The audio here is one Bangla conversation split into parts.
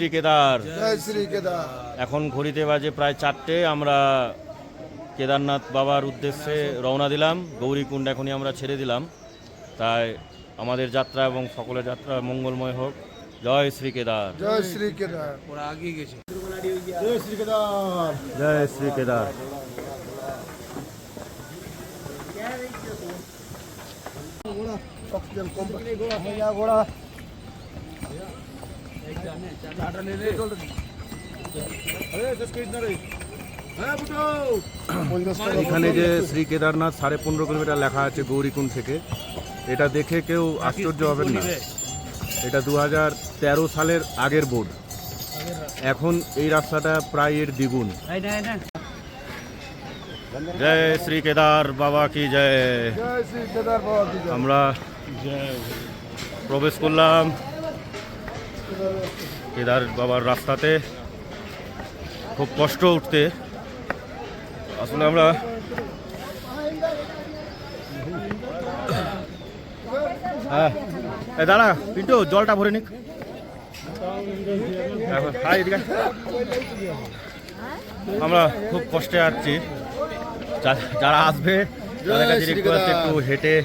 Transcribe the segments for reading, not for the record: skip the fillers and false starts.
শ্রী কেদার। জয় শ্রী কেদার। এখন ঘড়িতে বাজে প্রায় 4টে। আমরা কেদারনাথ বাবার উদ্দেশ্যে রওনা দিলাম। গৌরীকুণ্ড এখনই আমরা ছেড়ে দিলাম। তাই আমাদের যাত্রা এবং সকলের যাত্রা মঙ্গলময় হোক। জয় শ্রী কেদার। জয় শ্রী কেদার। ওরা আগিয়ে গেছে। জয় শ্রী কেদার। জয় শ্রী কেদার। অক্সিজেন কোম্পানি ঘোড়া হয়ে যা ঘোড়া। এখানে যে শ্রী কেদারনাথ 15.5 কিলোমিটার লেখা আছে গৌরীকুণ্ড থেকে, এটা দেখে কেউ আশ্চর্য হবেন না। এটা 2013 সালের আগের বোর্ড। এখন এই রাস্তাটা প্রায় এর দ্বিগুণ। জয় শ্রী কেদার বাবা কি জয়। জয় শ্রী কেদার বাবা কি জয়। আমরা প্রবেশ করলাম কেদার বাবার রাস্তাতে। খুব কষ্ট উঠতে। আসলে আমরা হ্যাঁ দাঁড়া পিন্টু জলটা ভরে নিক। আমরা খুব কষ্টে আসছি। যারা আসবে তাদের কাছে রিকোয়েস্ট একটু হেঁটে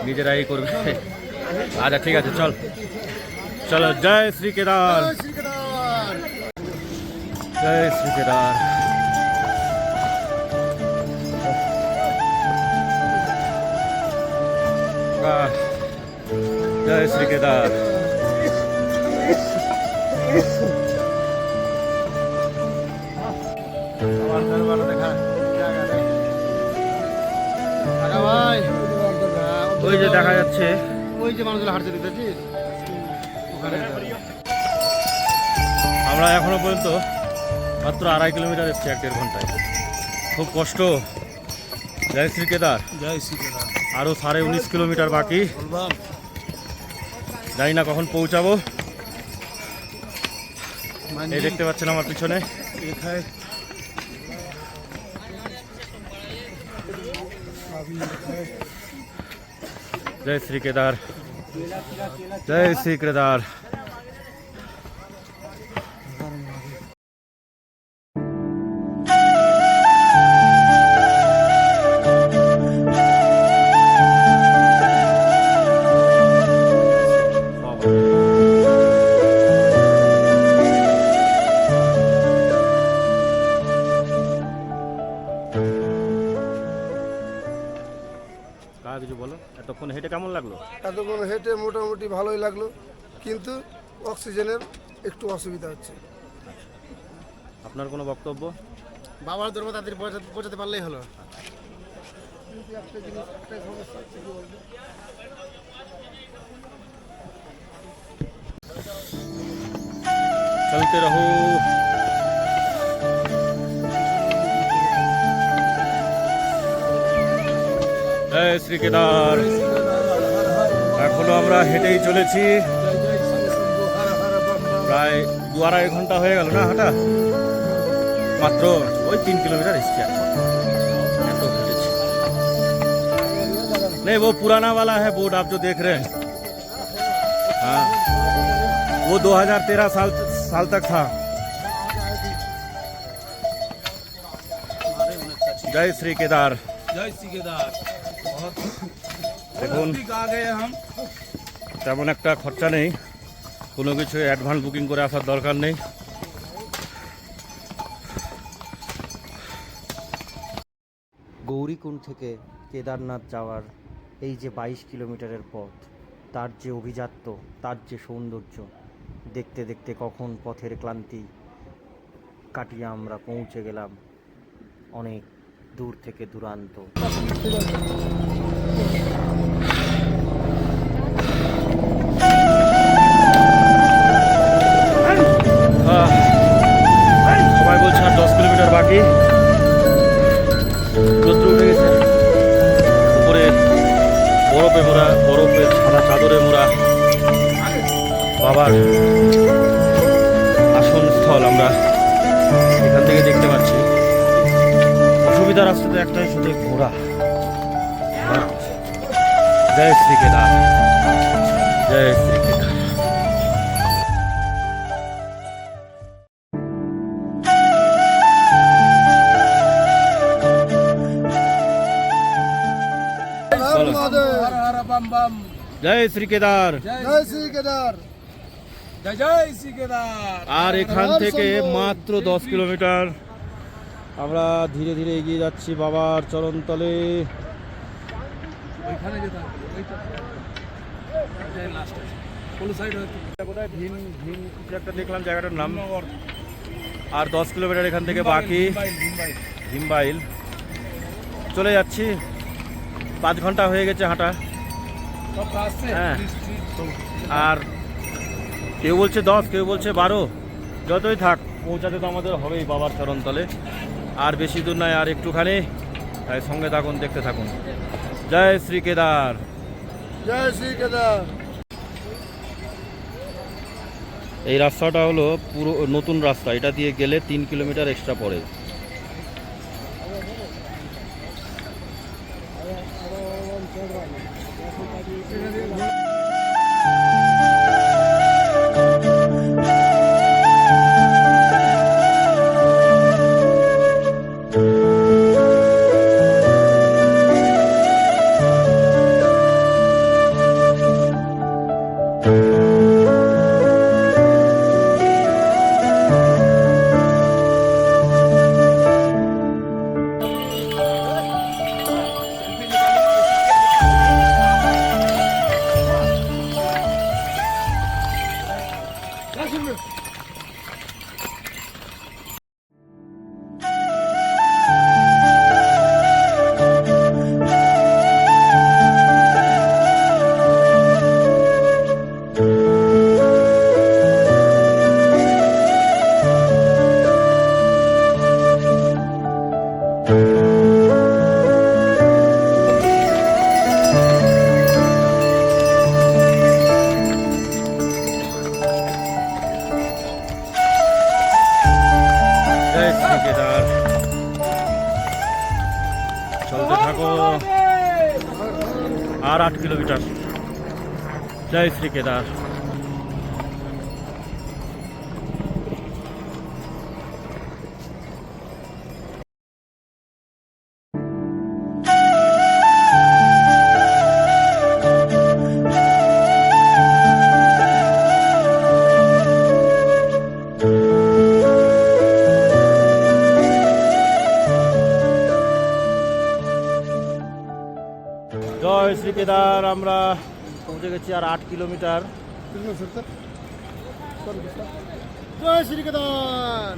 নিজেরাই করবে। আচ্ছা ঠিক আছে চল চলো। জয় শ্রী কেদার। জয় শ্রী কেদার। জয় শ্রী কেদার। ওই যে দেখা যাচ্ছে, ওই যে মানুষগুলো হাঁটতে দেখেছিস ওখানে। আমরা এখনো পর্যন্ত মাত্র 2.5 কিলোমিটার এসছি 1.5 ঘন্টায়। খুব কষ্ট। জয় শ্রী কেদার। জয় শ্রী কেদার। আরও 19.5 কিলোমিটার বাকি। জানি না কখন পৌঁছাবো। এই দেখতে পাচ্ছেন আমার পিছনে। জয় শ্রী কেদার। জয় শ্রী কেদার। কিছু বলো, এতক্ষণ হেঁটে কেমন লাগলো? এতক্ষণ হেঁটে মোটামুটি ভালোই লাগলো, কিন্তু অক্সিজেনের একটু অসুবিধা হচ্ছে। আপনার কোনো বক্তব্য? বাবার ধর্ম তাদের পৌঁছাতে পারলেই হলো। চলতে রহো। জয় শ্রী কেদার। এখনো আমরা হেঁটেই চলেছি। প্রায় 2-2.5 ঘন্টা হয়ে গেল না হাঁটা। মাত্র ওই 3 किलोमीटर এসছি। এত হেঁটেছি। नहीं वो पुराना वाला है बोर्ड आप जो देख रहे हैं। हाँ वो 2013 साल तक था। जय श्री केदार। জয় শ্রী কেদার। দেখুন তেমন একটা খরচা নেই, কোনো কিছু অ্যাডভান্স বুকিং করে আসার দরকার নেই। গৌরীকুণ্ড থেকে কেদারনাথ যাওয়ার এই যে 22 কিলোমিটারের পথ, তার যে অভিজাত্য, তার যে সৌন্দর্য, দেখতে দেখতে কখন পথের ক্লান্তি কাটিয়ে আমরা পৌঁছে গেলাম অনেক দূর থেকে দূরান্ত। সবাই বলছে আর 10 কিলোমিটার বাকি। রোদ্র উঠে গেছে। উপরে বরফে মোড়া, বরফের সাদা চাদরে মোড়া বাবার আসন স্থল আমরা এখান থেকে দেখতে পাচ্ছি। অসুবিধা রাস্তাতে একটাই শুধু ঘোড়া। জয় শ্রী কেদার। জয় শ্রী কেদার। बम बम জয় শ্রী কেদার। জয় শ্রী কেদার। जय जय श्री केदार। আর এখান থেকে মাত্র 10 কিলোমিটার আমরা ধীরে ধীরে এগিয়ে যাচ্ছি বাবার চরণতলে। ওইখানে যেতে হবে, ওইটা ওইটাই লাস্ট আছে, কোন সাইড হচ্ছে কোথায় ভীম ভীম কিছু একটা দেখলাম জায়গাটার নাম। নগর আর 10 কিলোমিটার এখান থেকে বাকি। ভিমবাইল ভীমবাইল চলে যাচ্ছি। 5 ঘন্টা হয়ে গেছে হাঁটা। সব কাজ আছে হ্যাঁ। তো আর কেউ বলছে 10, কেউ বলছে 12, যতই থাক পৌঁছাতে তো আমাদের হবেই বাবার চরণতলে। আর বেশি দূর নয়, আর একটুখানি, তাই সঙ্গে থাকুন, দেখতে থাকুন। জয় শ্রী কেদার। জয় শ্রী কেদার। এই রাস্তাটা হলো পুরো নতুন রাস্তা, এটা দিয়ে গেলে 3 কিলোমিটার এক্সট্রা পড়ে। জয় শ্রী কেদার। চলতে থাকো, আর 8 কিলোমিটার। জয় শ্রী কেদার। জয় শ্রী কেদার। আমরা পৌঁছে গেছি আর 8 কিলোমিটার। জয় শ্রী কেদার।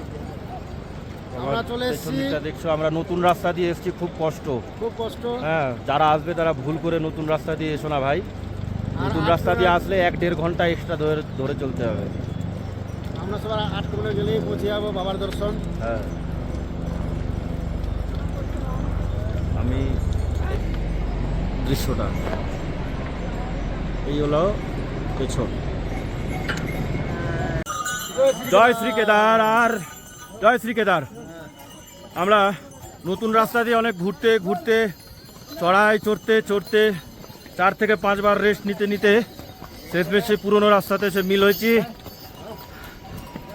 আমরা চলে এসেছি। পেছনদিকটা দেখছো, আমরা নতুন রাস্তা দিয়ে এসেছি, খুব কষ্ট। খুব কষ্ট। হ্যাঁ, যারা আসবে তারা ভুল করে নতুন রাস্তা দিয়ে এসো না ভাই। নতুন রাস্তা দিয়ে আসলে 1-1.5 ঘন্টা এক্সট্রা ধরে চলতে হবে। আমরা সবার 8 কিলোমিটার গেলেই পৌঁছে যাবো বাবার দর্শন। হ্যাঁ, আমি দৃশ্যটা এই হলো পেছন। জয় শ্রী কেদার। আর জয় শ্রী কেদার। আমরা নতুন রাস্তা দিয়ে অনেক ঘুরতে ঘুরতে, চড়াই চড়তে চড়তে, 4 থেকে 5 বার রেস্ট নিতে নিতে শেষমেশ সেই পুরনো রাস্তাতে এসে মিল হয়েছি।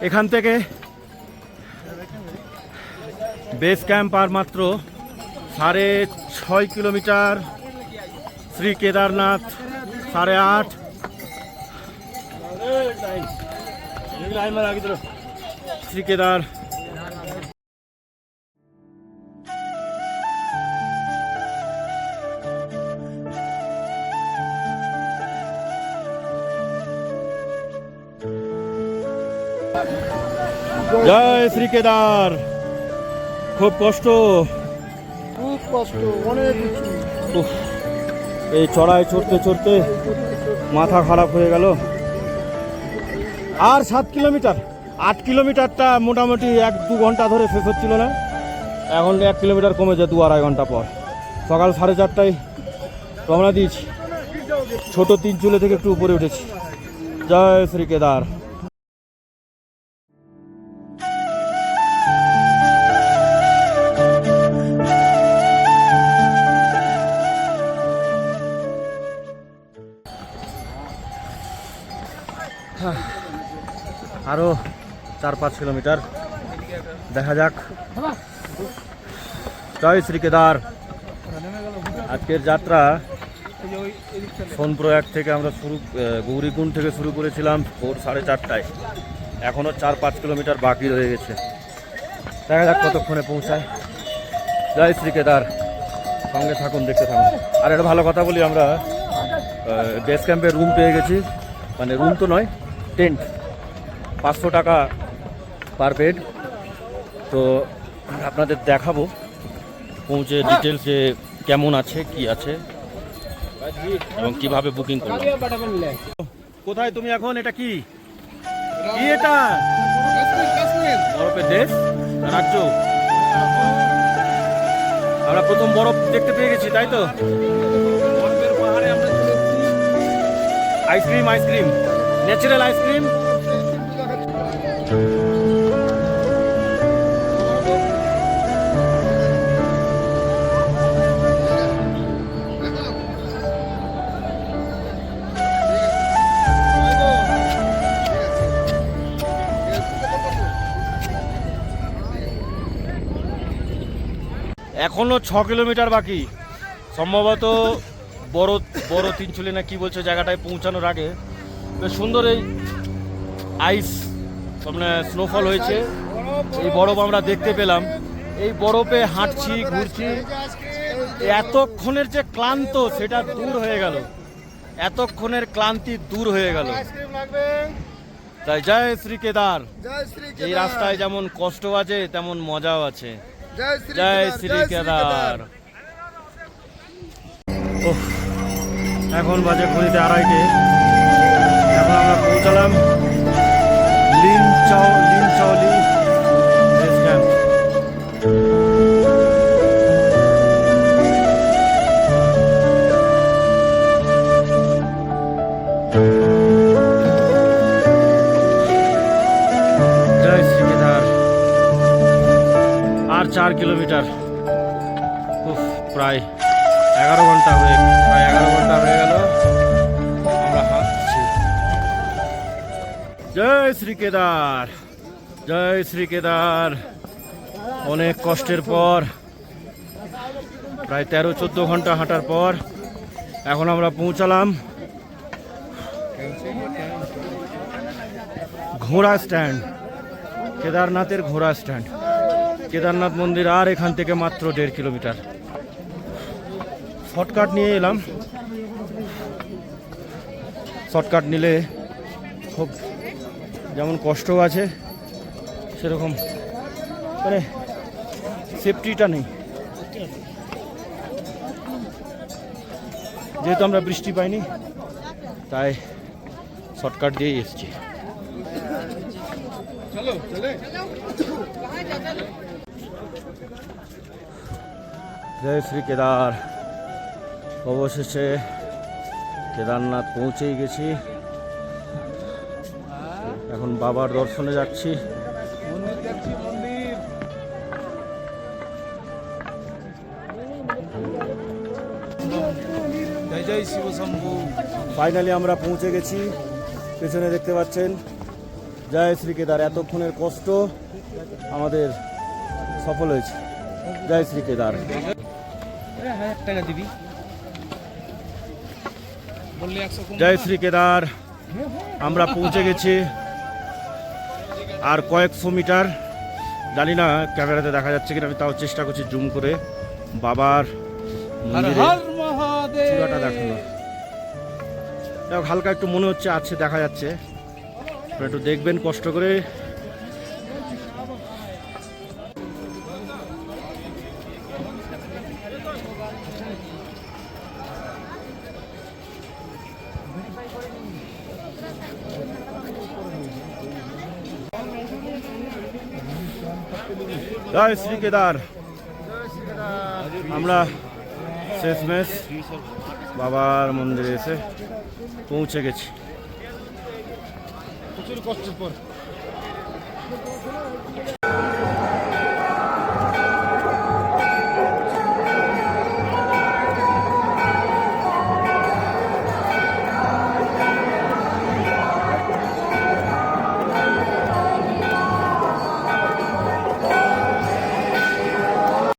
এখান থেকে বেস ক্যাম্প আর মাত্র 6.5 কিলোমিটার। শ্রী কেদারনাথ 8.5। শ্রী কেদার। জয় শ্রী কেদার। খুব কষ্ট, খুব কষ্ট, অনেক উঁচু। উফ, এই চড়াই চড়তে চড়তে মাথা খারাপ হয়ে গেল। আর 7 কিলোমিটার। 8 কিলোমিটারটা মোটামুটি 1-2 ঘন্টা ধরে শেষ হচ্ছিল না, এখন 1 কিলোমিটার কমেছে 2-2.5 ঘন্টা পর। সকাল 4:30টায় রওনা দিয়েছি, ছোট 3 চুলে থেকে একটু উপরে উঠেছি। জয় শ্রী কেদার। আরো 4-5 কিলোমিটার, দেখা যাক। জয় শ্রী কেদার। আজকের যাত্রা যে ওই এদিক চলে সোনপ্রয়াগ থেকে আমরা গৌরীকুণ্ড থেকে শুরু করেছিলাম ভোর 4:30টায়। এখনও 4-5 কিলোমিটার বাকি রয়ে গেছে। দেখা যাক কতক্ষণে পৌঁছায়। জয় শ্রী কেদার, সঙ্গে থাকুন, দেখতে থাকুন। আর একটা ভালো কথা বলি, আমরা বেস ক্যাম্পে রুম পেয়ে গেছি। মানে রুম তো নয়, টেন্ট, 500 টাকা পার বেড। তো আপনাদের দেখাবো পৌঁছে ডিটেলসে কেমন আছে, কি আছে এবং কিভাবে বুকিং করবো। কোথায় তুমি এখন? এটা কি কি এটা? বরফের দেশ, রাজ্য। আমরা প্রথম বরফ দেখতে পেয়ে গেছি, তাই তো? বরফের পাহাড়ে আমরা চলে এসেছি। Ice cream, ice cream, natural ice cream. এখনো 6 কিলোমিটার বাকি। সম্ভবত বড় বড় তিনচুলি না কি বলছে জায়গাটায় পৌঁছানোর আগে বেশ সুন্দর এই আইস, মানে স্নোফল হয়েছে। এই বরফ আমরা দেখতে পেলাম। এই বরফে হাঁটছি, ঘুরছি, এতক্ষণের যে ক্লান্ত সেটা দূর হয়ে গেল। এতক্ষণের ক্লান্তি দূর হয়ে গেল। তাই জয় শ্রী কেদার। জয় শ্রী এই রাস্তায় যেমন কষ্ট আছে তেমন মজাও আছে। জয় জয় শ্রী কেদার। ওহ, এখন বাজে ঘড়িতে 2:30। এখন আমরা পৌঁছালাম লিনচাওলি বেস ক্যাম্প। জয় শ্রী কেদার। আর 4 কিলোমিটার। প্রায় 11 ঘন্টা হয়ে গেল আমরা হাঁটছি। জয় শ্রী কেদার, জয় শ্রী কেদার। অনেক কষ্টের পর, প্রায় 13-14 ঘন্টা হাঁটার পর এখন আমরা পৌঁছালাম ঘোড়া স্ট্যান্ড, কেদারনাথের ঘোড়া স্ট্যান্ড। কেদারনাথ মন্দির আর এখান থেকে মাত্র 1.5 কিলোমিটার। শর্টকাট নিয়ে এলাম। শর্টকাট নিলে খুব যেমন কষ্টও আছে, সেরকম মানে সেফটিটা নেই। যেহেতু আমরা বৃষ্টি পাইনি তাই শর্টকাট দিয়েই এসেছি। জয় শ্রী কেদার। অবশেষে কেদারনাথ পৌঁছেই গেছি। এখন বাবার দর্শনে যাচ্ছি। মন্দির যাচ্ছি, মন্দির। জয় জয় শিব শম্ভু। ফাইনালি আমরা পৌঁছে গেছি। পেছনে দেখতে পাচ্ছেন জয় শ্রী কেদার। এতক্ষণের কষ্ট আমাদের সফল হয়েছে। জয় শ্রী কেদার। 1000 টাকা দিবি বললে 100 কম। জয় শ্রী কেদার। আমরা পৌঁছে গেছি। আর কয়েকশো মিটার, জানি না ক্যামেরাতে দেখা যাচ্ছে কিনা, আমি তাও চেষ্টা করছি জুম করে বাবার হর মন্দিরে হর মহাদেব। চূড়াটা দেখানো। দেখো হালকা একটু মনে হচ্ছে আছে, দেখা যাচ্ছে। আপনারা একটু দেখবেন কষ্ট করে। জয় শ্রী কেদার। আমরা শেষমেশ বাবার মন্দিরে এসে পৌঁছে গেছি। প্রচুর কষ্টের পর